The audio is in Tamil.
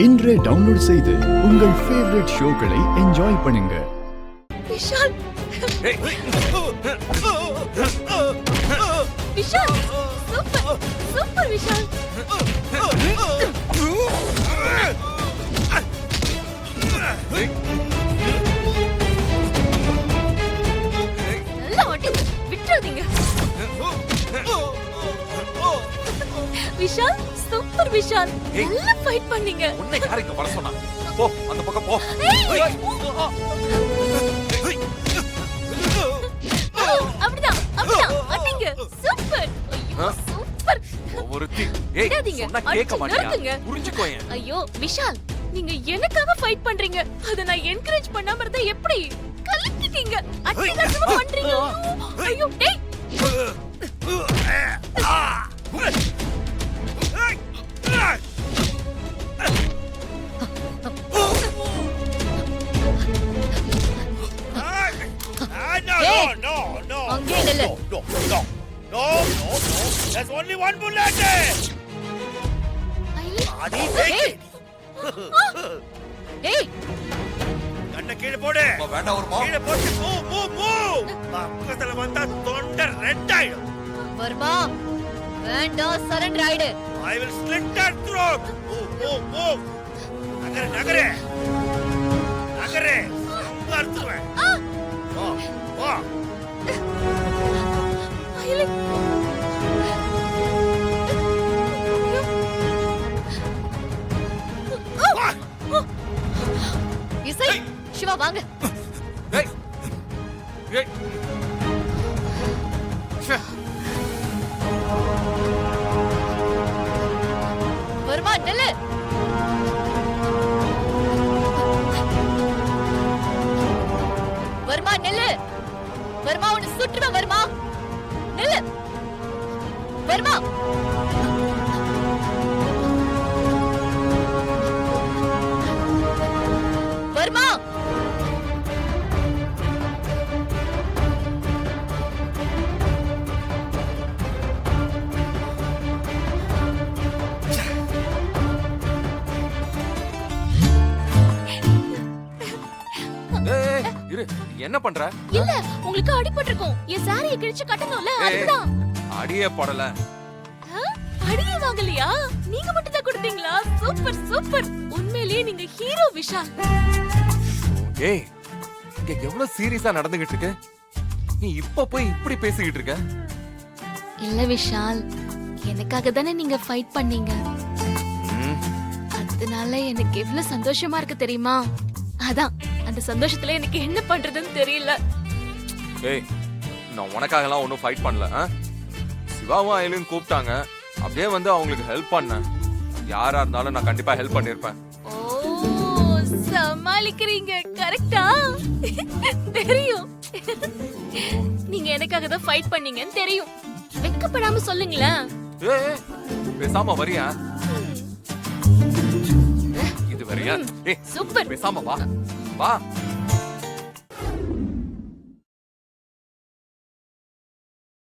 இன்றே டவுன்லோட் செய்து உங்கள் ஃபேவரட் ஷோக்களை என்ஜாய் பண்ணுங்க. Vishal Vishal super super Vishal. நல்லா ஓட்டி விட்டுறாதீங்க. விஷால் சூப்பர் விஷால். நல்லா ஃபைட் பண்ணீங்க. உன்னை யார் இங்க வர சொன்னா? போ அந்த பக்கம் போ. அப்படிதான் அப்படிதான் அடிங்க. சூப்பர். ஐயோ சூப்பர். ஒவ்வொருத்தி ஏய் சொன்னா கேட்க மாட்டீங்க. புரிஞ்சுக்கோங்க. ஐயோ விஷால் நீங்க எனக்காக ஃபைட் பண்றீங்க. அத நான் என்கரேஜ் பண்ணாம இருந்தா எப்படி? கலக்கிட்டீங்க. அட்டகாசமா பண்றீங்க. ஐயோ டேய். No. அங்கே நில்லு. No. There's only one bullet. Adi டேய். டேய் கண்ண கீழ போடு. வேண்டாம் ஒரு மா. கீழ போட்டு மூவ். பக்கத்துல வந்தா தொண்டை ரெட் ஆயிடும். வர்மா வேண்டாம் சரண்டர் ஆயிடு. I will slit that throat. Move. Nagar. அறுத்துவேன். வா. ஐயோ இசை சிவா வாங்க. ஏய் ஏய் ச்சே. வர்மா நில்லு. வர்மா நில்லு. வர்மா உன்னை சுட்டுருவேன். வர்மா நில்லு. வர்மா வர்மா ஏய் இரு என்ன பண்ற? இல்ல உங்களுக்கு அடிபட்டிருக்கும். என் சாரியை கிழிச்சு கட்டணும்ல அதுதான். அடியே படல. அடியே வாங்கலையா? நீங்க மட்டும் தான் கொடுத்தீங்களா? சூப்பர். உண்மையிலேயே நீங்க ஹீரோ விஷால். ஏய் இங்க எவ்வளவு சீரியஸா நடந்துகிட்டு இருக்கு. நீ இப்ப போய் இப்படி பேசிக்கிட்டு இருக்க. இல்ல விஷால் எனக்காக தானே நீங்க ஃபைட் பண்ணீங்க. அதனால எனக்கு எவ்வளவு சந்தோஷமா இருக்கு தெரியுமா? அதான் அந்த சந்தோஷத்துல எனக்கு என்ன பண்றதுன்னு தெரியல. ஏய் நான் உனக்காகலாம் ஒன்றும் ஃபைட் பண்ணல. சிவாவும் அயலும் கூப்பிட்டாங்க. அப்படியே வந்து அவங்களுக்கு ஹெல்ப் பண்ணேன். யாரா இருந்தாலும் நான் கண்டிப்பா ஹெல்ப் பண்ணிருப்பேன். ஓ சமாளிக்கிறீங்க கரெக்ட்டா? தெரியும். நீங்க எனக்காக தான் ஃபைட் பண்ணீங்கன்னு தெரியும். வெக்கப்படாம சொல்லுங்களேன். ஏய் பேசாம வரியா? இது வரியா? ஏய் சூப்பர். பேசாம வா.